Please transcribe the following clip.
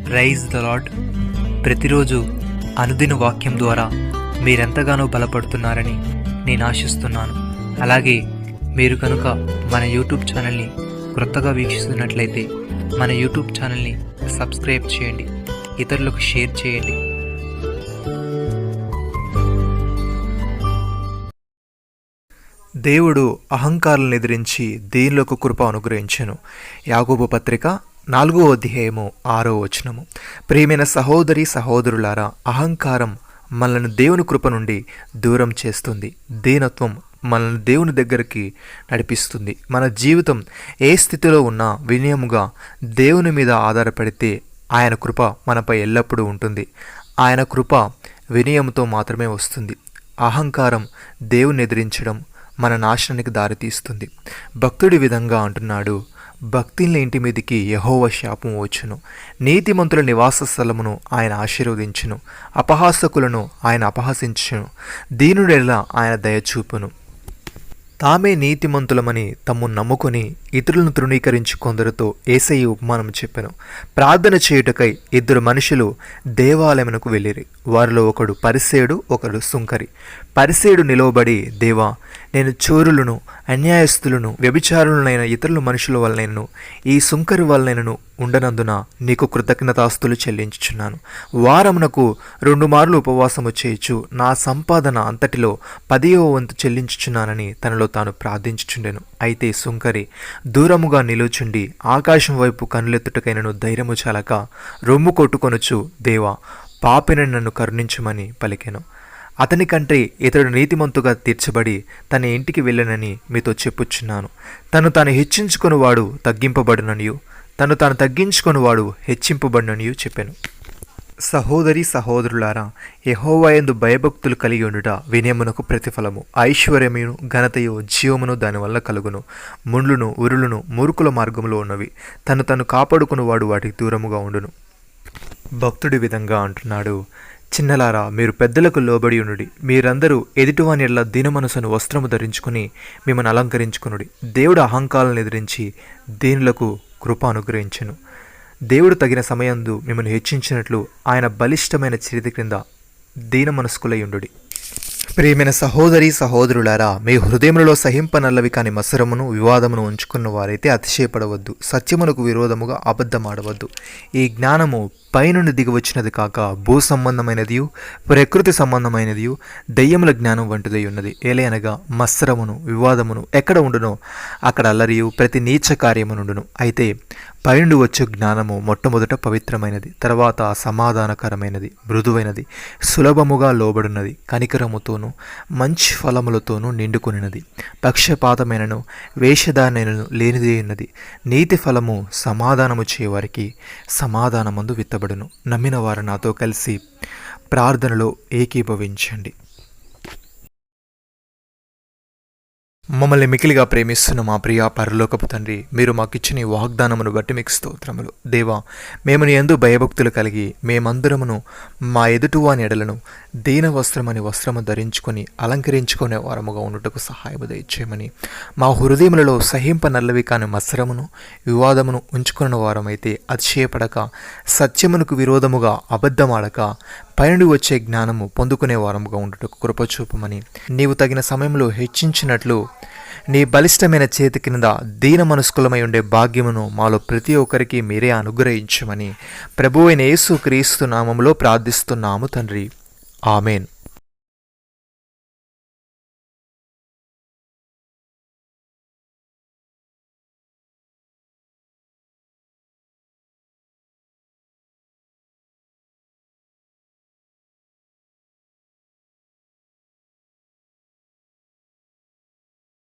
Praise the lord. ప్రతిరోజు అనుదిన వాక్యం ద్వారా మీరెంతగానో బలపడుతున్నారని నేను ఆశిస్తున్నాను. అలాగే మీరు కనుక మన యూట్యూబ్ ఛానల్ని క్రొత్తగా వీక్షిస్తున్నట్లయితే మన యూట్యూబ్ ఛానల్ని సబ్స్క్రైబ్ చేయండి, ఇతరులకు షేర్ చేయండి. దేవుడు అహంకారాలను ఎదిరించి దీనిలోకి కృప అనుగ్రహించెను. యాకోబు పత్రిక 4వ అధ్యాయము 6వ వచనము. ప్రియమైన సహోదరి సహోదరులారా, అహంకారం మనల్ని దేవుని కృప నుండి దూరం చేస్తుంది. దీనత్వం మనల్ని దేవుని దగ్గరికి నడిపిస్తుంది. మన జీవితం ఏ స్థితిలో ఉన్నా వినయముగా దేవుని మీద ఆధారపడితే ఆయన కృప మనపై ఎల్లప్పుడూ ఉంటుంది. ఆయన కృప వినయంతో మాత్రమే వస్తుంది. అహంకారం దేవుని ఎదిరించడం మన నాశనానికి దారితీస్తుంది. భక్తుడి విధంగా అంటున్నాడు, భక్తిని ఇంటి మీదికి యెహోవా శాపం వచ్చును, నీతిమంతుల నివాస స్థలమును ఆయన ఆశీర్వదించును, అపహాసకులను ఆయన అపహసించును, దీనుడెలా ఆయన దయచూపును. తామే నీతిమంతులమని తమ్ము నమ్ముకొని ఇతరులను తృణీకరించి కొందరితో యేసయ్య ఉపమానం చెప్పెను. ప్రార్థన చేయుటకై 2 మనుషులు దేవాలయమునకు వెళ్ళిరి. వారిలో ఒకడు పరిసేయుడు, ఒకడు సుంకరి. పరిసేయుడు నిలవబడి, దేవా, నేను చోరులను, అన్యాయస్తులను, వ్యభిచారులనైన ఇతరుల మనుషుల వలనైనను ఈ సుంకరి వలనైనను ఉండనందున నీకు కృతజ్ఞతాస్తులు చెల్లించుచున్నాను. వారమునకు 2 మార్లు ఉపవాసము చేయుచు నా సంపాదన అంతటిలో 10వ వంతు చెల్లించుచున్నానని తనలో తాను ప్రార్థించుచుండెను. అయితే సుంకరి దూరముగా నిలుచుండి ఆకాశం వైపు కనులెత్తుటకైనను ధైర్యము చాలక రొమ్ము కొట్టుకొనుచు, దేవా, పాపిని నన్ను కరుణించుమని పలికెను. అతని కంటే ఇతడు నీతిమంతుగా తీర్చబడి తన ఇంటికి వెళ్ళనని మీతో చెప్పుచున్నాను. తను తాను హెచ్చించుకొనివాడు తగ్గింపబడుననియు, తను తాను తగ్గించుకొనివాడు హెచ్చింపబడుననియు చెప్పాను. సహోదరి సహోదరులారా, యెహోవాయందు భయభక్తులు కలిగి ఉండుట వినయమునకు ప్రతిఫలము. ఐశ్వర్యమును ఘనతయు జీవమును దానివల్ల కలుగును. ముండ్లును ఉరులను మూర్ఖుల మార్గములో ఉన్నవి, తను కాపాడుకుని వాడు వాటికి దూరముగా ఉండును. భక్తుడి విధంగా అంటున్నాడు, చిన్నలారా, మీరు పెద్దలకు లోబడి ఉండుడి. మీరందరూ ఎదుటివాని ఎడల దీనమనసును వస్త్రము ధరించుకుని మిమ్మల్ని అలంకరించుకునుడి. దేవుడు అహంకారాలను ఎదిరించి దీనులకు కృప అనుగ్రహించెను. దేవుడు తగిన సమయందు మిమ్మల్ని హెచ్చించినట్లు ఆయన బలిష్టమైన చేతి క్రింద దీన మనస్కులై ఉండుడి. ప్రియమైన సహోదరి సహోదరులారా, మీ హృదయములలో సహింపనల్లవి కాని మత్సరమును వివాదమును ఉంచుకున్న వారైతే అతిశయపడవద్దు. సత్యమునకు విరోధముగా అబద్ధమాడవద్దు. ఈ జ్ఞానము పైనుండి దిగివచ్చినది కాక భూ సంబంధమైనదియు ప్రకృతి సంబంధమైనదియు దెయ్యముల జ్ఞానం వంటిదై ఉన్నది. ఏలయనగా మత్సరమును వివాదమును ఎక్కడ ఉండునో అక్కడ అల్లరియు ప్రతి నీచ కార్యమునుండును. అయితే పైనుండి వచ్చే జ్ఞానము మొట్టమొదట పవిత్రమైనది, తర్వాత సమాధానకరమైనది, మృదువైనది, సులభముగా లోబడినది, కనికరముతోనూ మంచి ఫలములతోనూ నిండుకొనినది, పక్షపాతమైనను వేషధారణను లేనిదే ఉన్నది. నీతి ఫలము సమాధానము చేయవారికి సమాధానమందు విత్తబడును. నమ్మిన వారు నాతో కలిసి ప్రార్థనలో ఏకీభవించండి. మమ్మల్ని మికిలిగా ప్రేమిస్తున్న మా ప్రియ పరలోకపు తండ్రి, మీరు మాకిచ్చిన ఈ వాగ్దానమును బట్టి మీకు స్తోత్రములు. దేవా, మేము నీ యందు భయభక్తులు కలిగి మేమందరమును మా ఎదుటివాని ఎడలను దీన వస్త్రమని వస్త్రము ధరించుకొని అలంకరించుకునే వారముగా ఉండుటకు సహాయము దయచేయమని, మా హృదయములలో సహింపనల్లవి కాని మత్సరమును వివాదమును ఉంచుకున్న వారమైతే అతిశయపడక, సత్యమునకు విరోధముగా అబద్ధమాడక, పైనుండి వచ్చే జ్ఞానము పొందుకునే వారముగా ఉండుటకు కృపచూపమని, నీవు తగిన సమయంలో హెచ్చించినట్లు నీ బలిష్టమైన చేతి కింద దీన మనస్కులమై ఉండే భాగ్యమును మాలో ప్రతి ఒక్కరికి మీరే అనుగ్రహించమని ప్రభువైన యేసు క్రీస్తు నామములో ప్రార్థిస్తున్నాము తండ్రి. ఆమెన్.